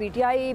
PTI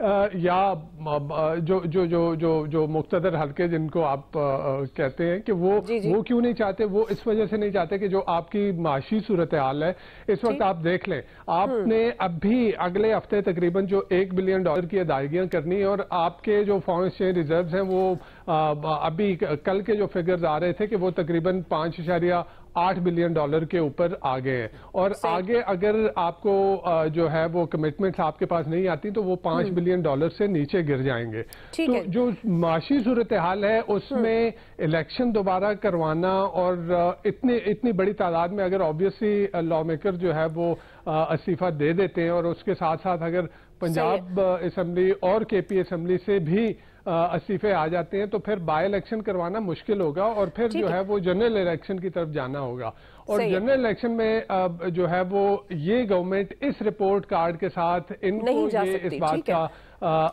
یا جو مقتدر حلقے جن کو آپ کہتے ہیں کہ وہ کیوں نہیں چاہتے؟ وہ اس وجہ سے نہیں چاہتے کہ جو آپ کی معاشی صورتحال ہے اس وقت آپ دیکھ لیں، آپ نے اب بھی اگلے ہفتے تقریباً جو $1 بلین کی ادائیگیاں کرنی ہے، اور آپ کے جو فارن ایکسچینج ریزروز ہیں وہ ابھی کل کے جو فگرز آ رہے تھے کہ وہ تقریباً $5.8 بلین کے اوپر آ گئے ہیں، اور آگے اگر آپ کو جو ہے وہ کمٹمنٹس آپ کے پاس نہیں آتی تو وہ $5 بلین سے نیچے گر جائیں گے۔ تو جو معاشی صورتحال ہے اس میں الیکشن دوبارہ کروانا اور اتنی بڑی تعداد میں اگر آبویسلی لا میکر جو ہے وہ استعفیٰ دے دیتے ہیں، اور اس کے ساتھ ساتھ اگر پنجاب اسمبلی اور کے پی اسمبلی سے بھی استعفے آ جاتے ہیں تو پھر بائی الیکشن کروانا مشکل ہوگا، اور پھر جو ہے وہ جنرل الیکشن کی طرف جانا ہوگا۔ اور جنرل الیکشن میں جو ہے وہ یہ گورنمنٹ اس رپورٹ کارڈ کے ساتھ ان کو یہ اس بات کا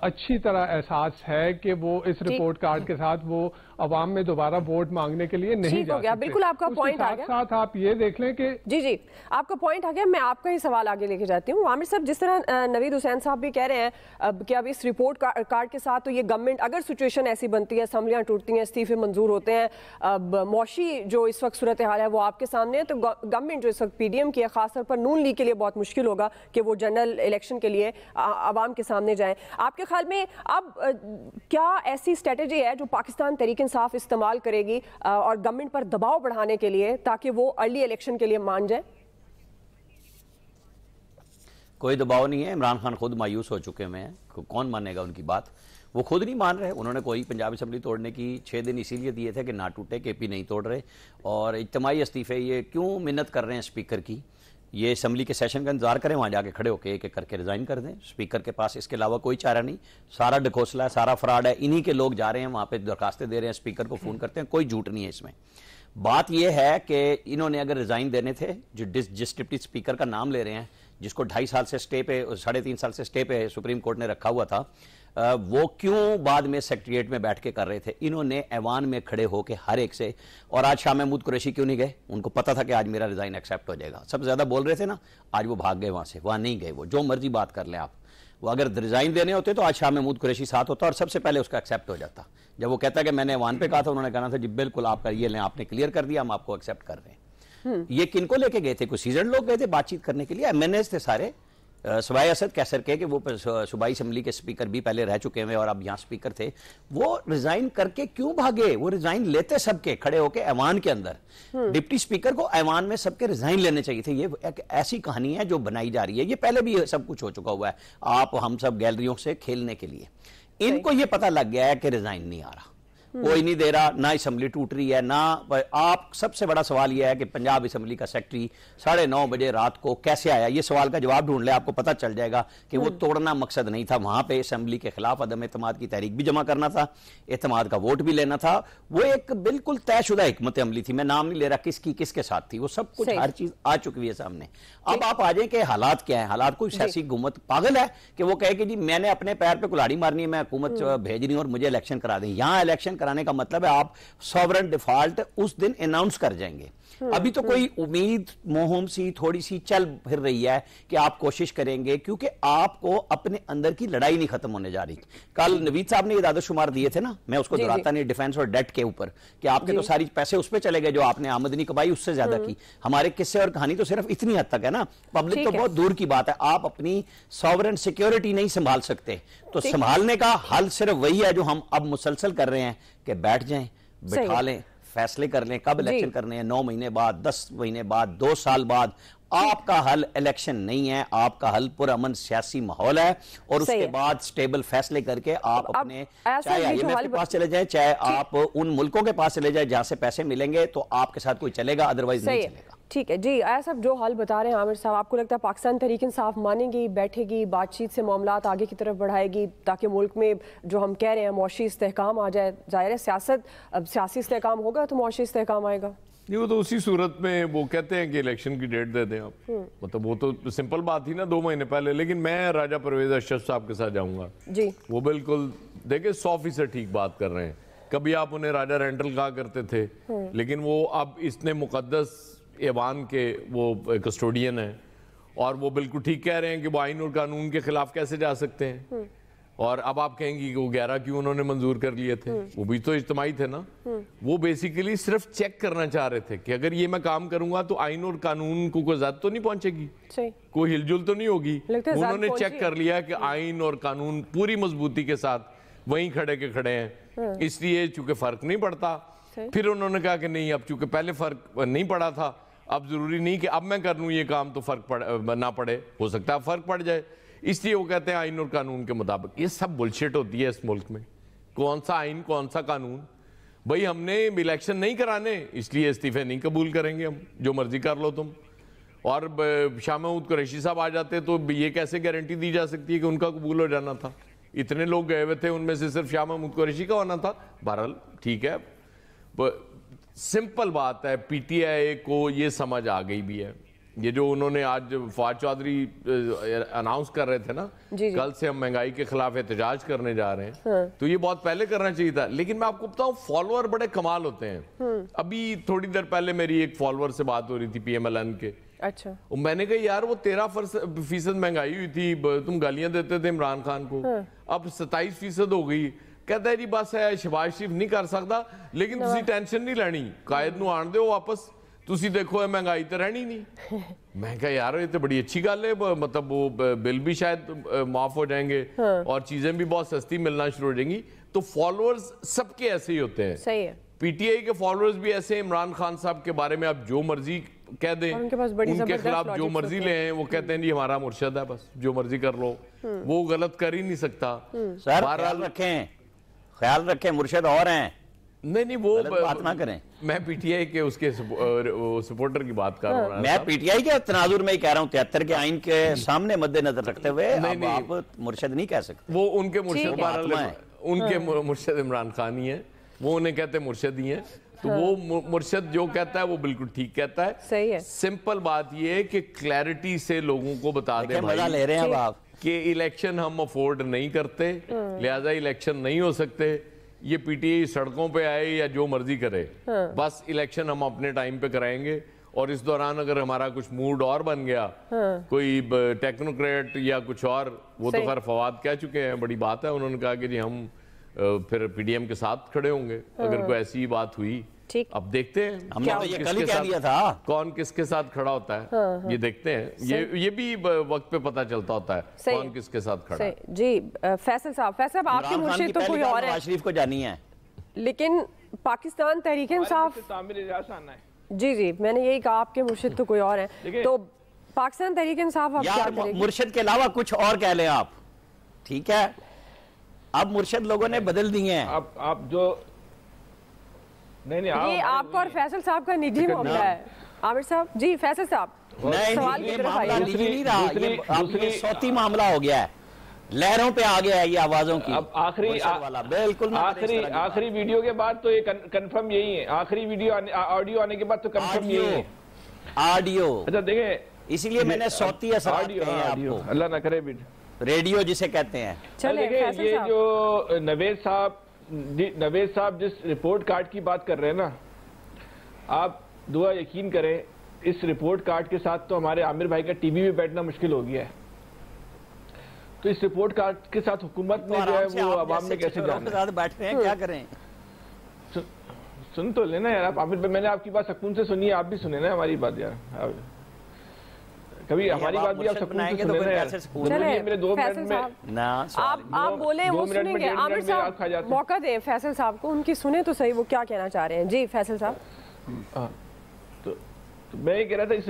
اچھی طرح احساس ہے کہ وہ اس رپورٹ کارڈ کے ساتھ وہ عوام میں دوبارہ ووٹ مانگنے کے لیے نہیں جا سکتے۔ بالکل آپ کا پوائنٹ آ گیا، ساتھ آپ یہ دیکھ لیں کہ جی آپ کا پوائنٹ آ گیا۔ میں آپ کا ہی سوال آگے لے کے جاتی ہوں عامر صاحب، جس طرح نوید حسین صاحب بھی کہہ رہے ہیں کہ اب اس رپورٹ کارڈ کے ساتھ تو یہ گورنمنٹ اگر سچویشن ایسی بنتی ہے، اسمبلیاں ٹوٹتی ہیں، استعفے منظور ہوتے ہیں، معاشی جو اس وقت صورتحال ہے وہ آپ کے سامنے ہے، تو گورنمنٹ جو اس وقت پی ڈی ایم کی ہے، خاص طور پر نون لیگ کے لیے بہت مشکل ہوگا کہ وہ جنرل الیکشن کے لیے عوام کے سامنے جائیں۔ آپ کے خیال میں اب کیا ایسی اسٹریٹجی ہے جو پاکستان تحریک انصاف استعمال کرے گی اور گورنمنٹ پر دباؤ بڑھانے کے لیے تاکہ وہ ارلی الیکشن کے لیے مان جائے؟ کوئی دباؤ نہیں ہے، عمران خان خود مایوس ہو چکے ہیں، کون مانے گا ان کی بات؟ وہ خود نہیں مان رہے۔ انہوں نے کوئی پنجاب اسمبلی توڑنے کی 6 دن اسی لیے دیے تھے کہ نہ ٹوٹے، کے پی نہیں توڑ رہے، اور اجتماعی استعفے یہ کیوں منت کر رہے ہیں اسپیکر کی؟ یہ اسمبلی کے سیشن کا انتظار کریں، وہاں جا کے کھڑے ہو کے ایک ایک کر کے ریزائن کر دیں۔ اسپیکر کے پاس اس کے علاوہ کوئی چارہ نہیں، سارا ڈکوسلا ہے، سارا فراڈ ہے، انہی کے لوگ جا رہے ہیں وہاں پہ درخواستیں دے رہے ہیں، اسپیکر کو فون کرتے ہیں، کوئی جھوٹ نہیں ہے اس میں۔ بات یہ ہے کہ انہوں نے اگر ریزائن دینے تھے، جو جس ڈپٹی اسپیکر کا نام لے رہے ہیں، جس کو 2.5 سال سے سٹے پہ 3.5 سال سے سٹے پہ سپریم کورٹ نے رکھا ہوا تھا، وہ کیوں بعد میں سیکریٹریٹ میں بیٹھ کے کر رہے تھے؟ انہوں نے ایوان میں کھڑے ہو کے ہر ایک سے، اور آج شاہ محمود قریشی کیوں نہیں گئے؟ ان کو پتا تھا کہ آج میرا ریزائن ایکسیپٹ ہو جائے گا، سب سے زیادہ بول رہے تھے نا، آج وہ بھاگ گئے وہاں سے، وہاں نہیں گئے، وہ جو مرضی بات کر لیں آپ، وہ اگر ریزائن دینے ہوتے تو آج شاہ محمود قریشی ساتھ ہوتا اور سب سے پہلے اس کا ایکسیپٹ ہو جاتا۔ جب وہ کہتا ہے کہ میں نے ایوان پہ کہا تھا، انہوں نے کہا تھا جی بالکل آپ کا یہ لیں، آپ نے کلیئر کر دیا، ہم آپ کو ایکسیپٹ کر رہے ہیں۔ یہ کن کو لے کے گئے تھے؟ کوئی سیزنڈ لوگ گئے تھے بات چیت کرنے کے لیے؟ ایم این ایز تھے سارے، سوائے اسد کیسر کے کہ وہ صوبائی اسمبلی کے اسپیکر بھی پہلے رہ چکے ہیں اور اب یہاں اسپیکر تھے، وہ ریزائن کر کے کیوں بھاگے؟ وہ ریزائن لیتے سب کے کھڑے ہو کے ایوان کے اندر، ڈپٹی اسپیکر کو ایوان میں سب کے ریزائن لینے چاہیے تھے۔ یہ ایک ایسی کہانی ہے جو بنائی جا رہی ہے، یہ پہلے بھی سب کچھ ہو چکا ہوا ہے، آپ ہم سب گیلریوں سے کھیلنے کے لیے۔ ان کو یہ پتہ لگ گیا ہے کہ ریزائن نہیں آ رہا، کوئی نہیں دے رہا، نہ اسمبلی ٹوٹ رہی ہے، نہ آپ سب سے بڑا سوال یہ ہے کہ پنجاب اسمبلی کا سیکٹری 9:30 بجے رات کو کیسے آیا؟ یہ سوال کا جواب ڈھونڈ لے، آپ کو پتہ چل جائے گا کہ وہ توڑنا مقصد نہیں تھا، وہاں پہ اسمبلی کے خلاف عدم اعتماد کی تحریک بھی جمع کرنا تھا، اعتماد کا ووٹ بھی لینا تھا۔ وہ ایک بالکل طے شدہ حکمت عملی تھی، میں نام نہیں لے رہا کس کی کس کے ساتھ تھی، وہ سب کچھ ہر چیز آ چکی ہے سامنے۔ اب آپ آ جائیں کہ حالات کیا ہیں؟ حالات کوئی سیاسی حکومت پاگل ہے کہ وہ کہے کہ جی میں نے اپنے پیر پہ کلاڑی مارنی ہے، میں حکومت بھیجنی اور مجھے الیکشن کرا دیں۔ یہاں الیکشن کرانے کا مطلب ہے آپ سوورن ڈیفالٹ اس دن اناؤنس کر جائیں گے۔ ابھی تو کوئی امید موہم سی تھوڑی سی چل پھر رہی ہے کہ آپ کوشش کریں گے، کیونکہ آپ کو اپنے اندر کی لڑائی نہیں ختم ہونے جا رہی۔ کل نوید صاحب نے یہ عدد شمار دیے تھے نا، میں اس کو دہراتا نہیں، ڈیفینس اور ڈیٹ کے اوپر، کہ آپ کے تو ساری پیسے اس پہ چلے گئے جو آپ نے آمدنی کمائی اس سے زیادہ کی۔ ہمارے قصے اور کہانی تو صرف اتنی حد تک ہے نا، پبلک تو بہت دور کی بات ہے۔ آپ اپنی سوورن سیکیورٹی نہیں سنبھال سکتے، تو سنبھالنے کا حل صرف وہی ہے جو ہم اب مسلسل کر رہے ہیں کہ بیٹھ جائیں، بٹھا لیں، فیصلے کر لیں کب الیکشن کرنے ہیں، 9 مہینے بعد، 10 مہینے بعد، 2 سال بعد۔ آپ کا حل الیکشن نہیں ہے، آپ کا حل پرامن سیاسی ماحول ہے، اور اس کے بعد سٹیبل فیصلے کر کے آپ اپنے چاہے آئی ایم ایف کے پاس چلے جائیں، چاہے آپ ان ملکوں کے پاس چلے جائیں جہاں سے پیسے ملیں گے، تو آپ کے ساتھ کوئی چلے گا، ادروائز نہیں چلے گا۔ ٹھیک ہے جی، ایسا صاحب جو حال بتا رہے ہیں عامر صاحب، آپ کو لگتا ہے پاکستان تحریک انصاف مانے گی، بیٹھے گی، بات چیت سے معاملات آگے کی طرف بڑھائے گی تاکہ ملک میں جو ہم کہہ رہے ہیں معاشی استحکام آ جائے؟ ظاہر ہے سیاسی استحکام ہوگا تو معاشی استحکام آئے گا۔ نہیں، وہ تو اسی صورت میں وہ کہتے ہیں کہ الیکشن کی ڈیٹ دے دیں آپ، مطلب وہ تو سمپل بات تھی نا 2 مہینے پہلے۔ لیکن میں راجہ پرویز اشرف صاحب کے ساتھ جاؤں گا جی، وہ بالکل دیکھیں 100% ٹھیک بات کر رہے ہیں۔ کبھی آپ انہیں راجہ رینٹل کہا کرتے تھے، لیکن وہ اب اتنے مقدس ایوان کے وہ کسٹوڈین ہیں، اور وہ بالکل ٹھیک کہہ رہے ہیں کہ وہ آئین اور قانون کے خلاف کیسے جا سکتے ہیں۔ اور اب آپ کہیں گی کہ وہ 11 کیوں انہوں نے منظور کر لیے تھے, وہ بھی تو اجتماعی تھے نا. وہ بیسیکلی صرف چیک کرنا چاہ رہے تھے کہ اگر یہ میں کام کروں گا تو آئین اور قانون کو کوئی زد تو نہیں پہنچے گی, کوئی ہل جل تو نہیں ہوگی. انہوں نے چیک کر لیا کہ آئین اور قانون پوری مضبوطی کے ساتھ وہیں کھڑے کے کھڑے ہیں, اس لیے چونکہ فرق نہیں پڑتا. پھر انہوں نے کہا کہ نہیں, اب چونکہ پہلے فرق نہیں پڑا تھا, اب ضروری نہیں کہ اب میں کر لوں یہ کام تو فرق نہ پڑے, ہو سکتا ہے فرق پڑ جائے, اس لیے وہ کہتے ہیں آئین اور قانون کے مطابق. یہ سب بلشٹ ہوتی ہے اس ملک میں, کون سا آئین کون سا قانون. بھئی ہم نے الیکشن نہیں کرانے, اس لیے استعفے نہیں قبول کریں گے ہم, جو مرضی کر لو تم. اور شاہ محمود قریشی صاحب آ جاتے تو یہ کیسے گارنٹی دی جا سکتی ہے کہ ان کا قبول ہو جانا تھا. اتنے لوگ گئے ہوئے تھے, ان میں سے صرف شاہ محمود قریشی کا ہونا تھا. بہرحال ٹھیک ہے, سمپل بات ہے. پی ٹی آئی کو یہ سمجھ آ گئی بھی ہے. یہ جو انہوں نے آج فواد چودھری اناؤنس کر رہے تھے نا, کل سے ہم مہنگائی کے خلاف احتجاج کرنے جا رہے ہیں, تو یہ بہت پہلے کرنا چاہیے تھا. لیکن میں آپ کو بتاؤں, فالوور بڑے کمال ہوتے ہیں. ابھی تھوڑی دیر پہلے میری ایک فالوور سے بات ہو رہی تھی PMLN کے. اچھا, میں نے کہا یار وہ 13% مہنگائی ہوئی تھی, تم گالیاں دیتے تھے عمران خان کو, اب 27% ہو گئی. کہتا ہے جی بس ہے, شہباز شریف نہیں کر سکتا, لیکن تسی ٹینشن نہیں لینی, قائد نو آن دیو واپس, تسی دیکھو ہے مہنگائی تو رہنی نہیں. میں کہا یار یہ تو بڑی اچھی گل ہے, مطلب وہ بل بھی شاید معاف ہو جائیں گے اور چیزیں بھی بہت سستی ملنا شروع ہو جائیں گی. تو فالوورز سب کے ایسے ہی ہوتے ہیں. صحیح ہے, پی ٹی آئی کے فالوورز بھی ایسے ہیں. عمران خان صاحب کے بارے میں آپ جو مرضی کہہ دیں, ان کے خلاف جو مرضی لے ہیں, وہ کہتے ہیں جی ہمارا مرشد ہے, بس جو مرضی کر لو, وہ غلط کر ہی نہیں سکتا. خیال رکھیں مرشد اور ہیں. نہیں وہ بات نہ کریں. میں پی ٹی آئی کے اس کے سپورٹر کی بات کر رہا ہوں. میں پی ٹی آئی کے تناظر میں ہی کہہ رہا ہوں, 73 کے آئین کے سامنے مد نظر رکھتے ہوئے آپ مرشد نہیں کہہ سکتے. وہ ان کے مرشد عمران خان ہی ہیں, وہ انہیں کہتے ہیں مرشد ہی ہیں. تو وہ مرشد جو کہتا ہے وہ بالکل ٹھیک کہتا ہے. صحیح ہے. سمپل بات یہ ہے کہ کلیئرٹی سے لوگوں کو بتا دیں مزہ لے رہے ہیں آپ کہ الیکشن ہم افورڈ نہیں کرتے, لہذا الیکشن نہیں ہو سکتے. یہ پی ٹی آئی سڑکوں پہ آئے یا جو مرضی کرے, بس الیکشن ہم اپنے ٹائم پہ کرائیں گے. اور اس دوران اگر ہمارا کچھ موڈ اور بن گیا, کوئی ٹیکنوکریٹ یا کچھ اور, وہ تو خیر فواد کہہ چکے ہیں, بڑی بات ہے. انہوں نے کہا کہ جی ہم پھر پی ڈی ایم کے ساتھ کھڑے ہوں گے اگر کوئی ایسی بات ہوئی. اب دیکھتے ہیں ہم نے یہ کل ہی کہہ دیا تھا, کون کس کے ساتھ کھڑا ہوتا ہے, یہ دیکھتے ہیں. یہ بھی وقت پہ پتہ چلتا ہوتا ہے کون کس کے ساتھ کھڑا ہے. جی فیصل صاحب آپ کے مرشد تو کوئی اور ہے, نواز شریف کو جانی ہے, لیکن پاکستان تحریک انصاف. جی میں نے یہی کہا, آپ کے مرشد تو کوئی اور ہیں, تو پاکستان تحریک انصاف آپ کیا کریں گے؟ مرشد کے علاوہ کچھ اور کہہ لیں آپ, ٹھیک ہے. اب مرشد لوگوں نے بدل دیے ہیں. آپ جو یہ آپ کو اور فیصل صاحب کا نجی معاملہ ہے. عامر صاحب, جی فیصل صاحب, سوال کی طرف آئیے. نہیں رہا, یہ صوتی معاملہ ہو گیا ہے, لہروں پہ آ گیا ہے یہ آوازوں کی. اب آخری ویڈیو کے بعد تو یہ کنفرم یہی ہے, آخری ویڈیو آڈیو آنے کے بعد تو کنفرم یہی ہے. آڈیو, اچھا دیکھیں, اسی لیے میں نے صوتی اثرات کہے ہیں آپ کو, اللہ نہ کرے ریڈیو جسے کہتے ہیں. دیکھیں یہ جو نوید صاحب جس رپورٹ کارڈ کی بات کر رہے ہیں نا, آپ دعا یقین کریں, اس رپورٹ کارڈ کے ساتھ تو ہمارے عامر بھائی کا ٹی وی میں بیٹھنا مشکل ہو گیا ہے. تو اس رپورٹ کارڈ کے ساتھ حکومت نے جو ہے وہ عوام میں کیسے جانا ہے, بیٹھتے ہیں, کیا کریں. سن تو لینا یار آپ عامر بھائی, میں نے آپ کی بات سکون سے سنی ہے, آپ بھی سنیں نا ہماری بات یار. کبھی ہماری بات بھی آپ سکون سے سنیں نا یار. میرے 2 منٹ میں آپ بولیں وہ سنیں گے. عامر صاحب موقع دیں فیصل صاحب کو, ان کی سنیں تو صحیح وہ کیا کہنا چاہ رہے ہیں. جی فیصل صاحب. تو میں یہ کہہ رہا تھا, اس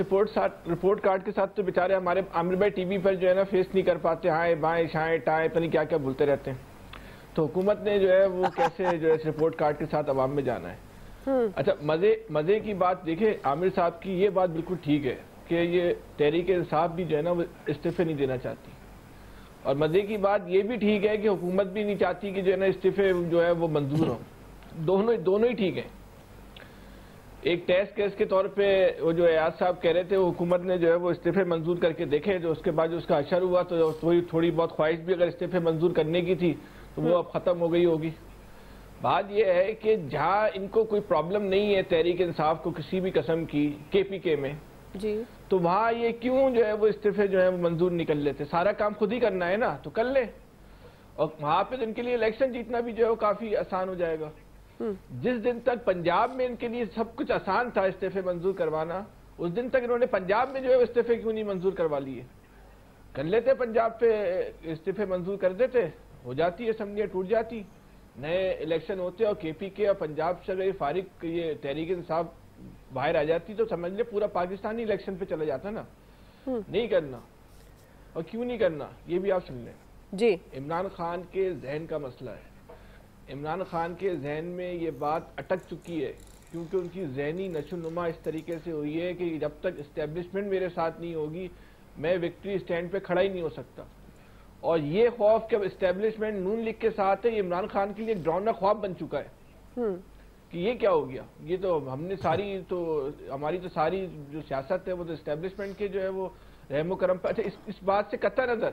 رپورٹ کارڈ کے ساتھ تو بیچارے ہمارے عامر بھائی ٹی وی پر جو ہے نا فیس نہیں کر پاتے, ہائیں بائیں شائیں ٹائیں پتہ نہیں کیا کیا بھولتے رہتے ہیں. تو حکومت نے جو ہے وہ کیسے جو ہے اس رپورٹ کارڈ کے ساتھ عوام میں جانا ہے. اچھا مزے کی بات دیکھیں, عامر صاحب کی یہ بات بالکل ٹھیک ہے کہ یہ تحریک انصاف بھی جو ہے نا وہ استعفے نہیں دینا چاہتی, اور مزے کی بات یہ بھی ٹھیک ہے کہ حکومت بھی نہیں چاہتی کہ جو ہے نا استعفے جو ہے وہ منظور ہوں. دونوں ہی ٹھیک ہیں. ایک ٹیسٹ کیس کے طور پہ وہ جو ایاز صاحب کہہ رہے تھے, وہ حکومت نے جو ہے وہ استعفے منظور کر کے دیکھے, جو اس کے بعد جو اس کا اشر ہوا تو تھوڑی بہت خواہش بھی اگر استعفے منظور کرنے کی تھی تو وہ اب ختم ہو گئی ہوگی. بات یہ ہے کہ جہاں ان کو کوئی پرابلم نہیں ہے تحریک انصاف کو کسی بھی قسم کی کے پی کے میں, تو وہاں یہ کیوں جو ہے وہ استعفے جو ہے وہ منظور نکل لیتے. سارا کام خود ہی کرنا ہے نا, تو کر لے. اور وہاں پہ ان کے لیے الیکشن جیتنا بھی جو ہے وہ کافی آسان ہو جائے گا. جس دن تک پنجاب میں ان کے لیے سب کچھ آسان تھا استعفے منظور کروانا, اس دن تک انہوں نے پنجاب میں جو ہے استعفے کیوں نہیں منظور کروا لیے؟ کر لیتے پنجاب پہ استعفے منظور کر دیتے, ہو جاتی اسمبلیاں ٹوٹ جاتی, نئے الیکشن ہوتے اور کے پی کے اور پنجاب سے اگر فارغ یہ تحریک انصاف باہر آ جاتی تو سمجھ لے پورا پاکستانی الیکشن پہ چلا جاتا نا. نہیں کرنا, اور کیوں نہیں کرنا یہ بھی آپ سن لیں. جی, عمران خان کے ذہن کا مسئلہ ہے. عمران خان کے ذہن میں یہ بات اٹک چکی ہے کیونکہ ان کی ذہنی نشو نما اس طریقے سے ہوئی ہے کہ جب تک اسٹیبلشمنٹ میرے ساتھ نہیں ہوگی میں وکٹری سٹینڈ پہ کھڑا ہی نہیں ہو سکتا. اور یہ خوف کہ اسٹیبلشمنٹ نون لیگ کے ساتھ ہے, یہ عمران خان کے لیے ایک ڈراؤنا خواب بن چکا ہے کہ یہ کیا ہو گیا. یہ تو ہم نے ہماری تو ساری جو سیاست ہے وہ تو اسٹیبلشمنٹ کے جو ہے وہ رحم و کرم پر. اچھا, اس بات سے قطع نظر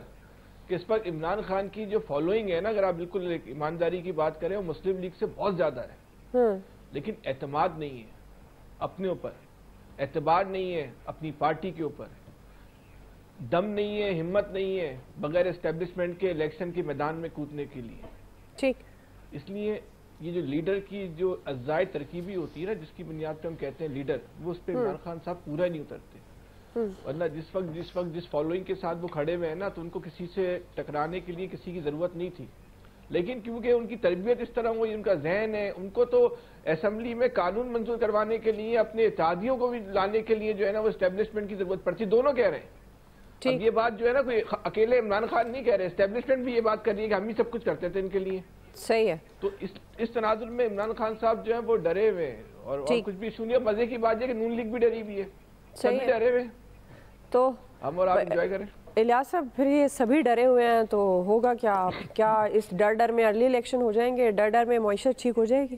کہ اس پر عمران خان کی جو فالوئنگ ہے نا, اگر آپ بالکل ایمانداری کی بات کریں, وہ مسلم لیگ سے بہت زیادہ ہے, لیکن اعتماد نہیں ہے اپنے اوپر, اعتبار نہیں ہے اپنی پارٹی کے اوپر, دم نہیں ہے, ہمت نہیں ہے بغیر اسٹیبلشمنٹ کے الیکشن کے میدان میں کودنے کے لیے. ٹھیک, اس لیے یہ جو لیڈر کی جو اجزائے ترکیبی ہوتی ہے نا, جس کی بنیاد پہ ہم کہتے ہیں لیڈر, وہ اس پہ عمران خان صاحب پورا نہیں اترتے. ورنہ جس فالوئنگ کے ساتھ وہ کھڑے ہوئے ہیں نا, تو ان کو کسی سے ٹکرانے کے لیے کسی کی ضرورت نہیں تھی. لیکن کیونکہ ان کی تربیت اس طرح ہوئی, ان کا ذہن ہے, ان کو تو اسمبلی میں قانون منظور کروانے کے لیے اپنے اتحادیوں کو بھی لانے کے لیے جو ہے نا وہ اسٹیبلشمنٹ کی ضرورت پڑتی. دونوں کہہ رہے ہیں. اب یہ بات جو ہے نا کوئی اکیلے عمران خان نہیں کہہ رہے, اسٹیبلشمنٹ بھی یہ بات کر رہی ہے کہ ہم ہی سب کچھ کرتے تھے ان کے لیے. صحیح ہے. تو اس تناظر میں عمران خان صاحب جو ہے وہ ڈرے ہوئے ہیں, اور کچھ بھی سنیے. مزے کی بات ہے کہ نون لیگ بھی ڈری ہوئی ہے, سب بھی ڈرے ہوئے, تو ہم اور آپ انجوائے کریں. الیاس صاحب, پھر یہ سبھی ڈرے ہوئے ہیں تو ہوگا کیا اس ڈر میں ارلی الیکشن ہو جائیں گے, ڈر میں معیشت ٹھیک ہو جائے گی؟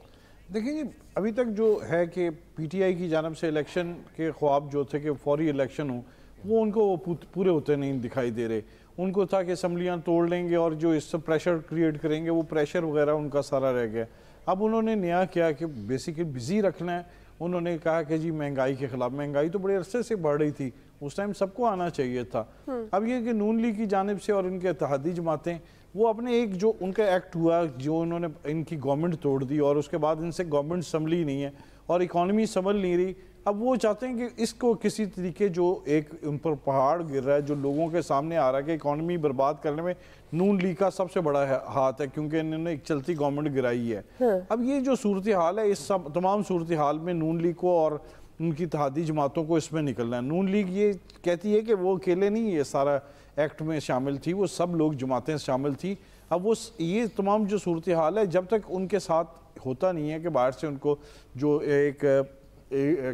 دیکھیں جی, ابھی تک جو ہے کہ پی ٹی آئی کی جانب سے الیکشن کے خواب جو تھے کہ فوری الیکشن ہوں, وہ ان کو پورے ہوتے نہیں دکھائی دے رہے. ان کو تھا کہ اسمبلیاں توڑ لیں گے اور جو اس سے پریشر کریٹ کریں گے, وہ پریشر وغیرہ ان کا سارا رہ گیا. اب انہوں نے نیا کیا کہ بیسیکلی بزی رکھنا ہے. انہوں نے کہا کہ جی مہنگائی کے خلاف, مہنگائی تو بڑے عرصے سے بڑھ رہی تھی, اس ٹائم سب کو آنا چاہیے تھا. اب یہ کہ نون لیگ کی جانب سے اور ان کے اتحادی جماعتیں, وہ اپنے ایک جو ان کا ایکٹ ہوا, جو انہوں نے ان کی گورنمنٹ توڑ دی اور اس کے بعد ان سے گورنمنٹ سنبھلی نہیں ہے اور اکانومی سنبھل نہیں رہی. اب وہ چاہتے ہیں کہ اس کو کسی طریقے جو ایک ان پر پہاڑ گر رہا ہے, جو لوگوں کے سامنے آ رہا ہے کہ اکانومی برباد کرنے میں نون لیگ کا سب سے بڑا ہاتھ ہے, کیونکہ انہوں نے ایک چلتی گورنمنٹ گرائی ہے. اب یہ جو صورتحال ہے, اس تمام صورتحال میں نون لیگ کو اور ان کی اتحادی جماعتوں کو اس میں نکلنا ہے. نون لیگ یہ کہتی ہے کہ وہ اکیلے نہیں یہ سارا ایکٹ میں شامل تھی, وہ سب لوگ جماعتیں شامل تھی. اب وہ یہ تمام جو صورتحال ہے, جب تک ان کے ساتھ ہوتا نہیں ہے کہ باہر سے ان کو جو ایک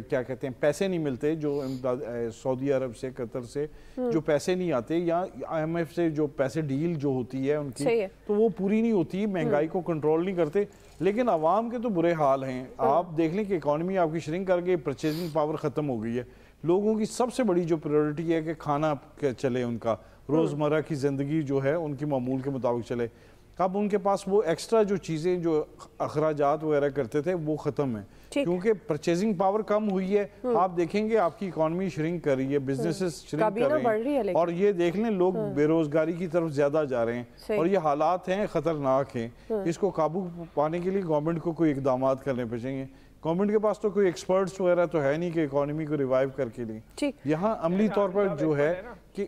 کیا کہتے ہیں پیسے نہیں ملتے, جو سعودی عرب سے, قطر سے جو پیسے نہیں آتے, یا آئی ایم ایف سے جو پیسے ڈیل جو ہوتی ہے ان کی, تو وہ پوری نہیں ہوتی, مہنگائی کو کنٹرول نہیں کرتے. لیکن عوام کے تو برے حال ہیں. آپ دیکھ لیں کہ اکانومی آپ کی شرنک کر کے پرچیزنگ پاور ختم ہو گئی ہے. لوگوں کی سب سے بڑی جو پریورٹی ہے کہ کھانا چلے, ان کا روزمرہ کی زندگی جو ہے ان کی معمول کے مطابق چلے. اب ان کے پاس وہ ایکسٹرا جو چیزیں جو اخراجات وغیرہ کرتے تھے وہ ختم ہیں, کیونکہ پرچیزنگ پاور کم ہوئی ہے. آپ دیکھیں گے آپ کی اکانومی شرنک کر رہی ہے, بزنسز شرنک کر رہے ہیں, اور یہ دیکھ لیں لوگ بے روزگاری کی طرف زیادہ جا رہے ہیں, اور یہ حالات ہیں خطرناک ہیں. اس کو قابو پانے کے لیے گورنمنٹ کو کوئی اقدامات کرنے پہ چاہیے. گورنمنٹ کے پاس تو کوئی ایکسپرٹس وغیرہ تو ہے نہیں کہ اکانومی کو ریوائیو کر کے لیں. یہاں عملی طور پر جو ہے کہ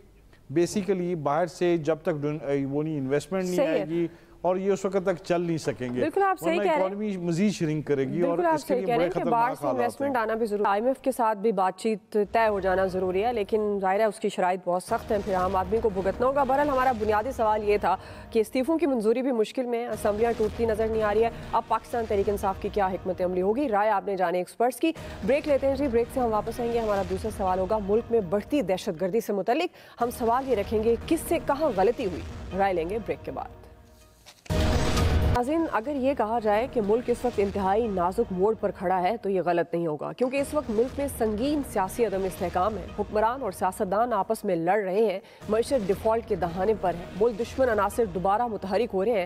بیسیکلی باہر سے جب تک وہ نہیں انویسٹمنٹ نہیں آئے گی, اور یہ اس وقت تک چل نہیں سکیں گے, ورنہ اکانومی مزید شرنک کرے گی, اور اس کے لیے بڑے خطرناک حالات ہیں. آنا بھی ضروری ہے. آئی ایم ایف کے ساتھ بھی بات چیت طے ہو جانا ضروری ہے, لیکن ظاہر ہے اس کی شرائط بہت سخت ہیں, پھر عام آدمی کو بھگتنا ہوگا. بہرحال ہمارا بنیادی سوال یہ تھا کہ استعفوں کی منظوری بھی مشکل میں ہے, اسمبلیاں ٹوٹتی نظر نہیں آ رہی ہے. اب پاکستان تحریک انصاف کی کیا حکمت عملی ہوگی, رائے آپ نے جانے ایکسپرٹس کی. بریک لیتے ہیں جی, بریک سے ہم واپس آئیں گے. ہمارا دوسرا سوال ہوگا ملک میں بڑھتی دہشت گردی سے متعلق. ہم سوال یہ رکھیں گے کس سے کہاں غلطی ہوئی, رائے لیں گے بریک کے بعد. ناظرین, اگر یہ کہا جائے کہ ملک اس وقت انتہائی نازک موڑ پر کھڑا ہے تو یہ غلط نہیں ہوگا, کیونکہ اس وقت ملک میں سنگین سیاسی عدم استحکام ہے. حکمران اور سیاستدان آپس میں لڑ رہے ہیں, معیشت ڈیفالٹ کے دہانے پر ہے, ملک دشمن عناصر دوبارہ متحرک ہو رہے ہیں,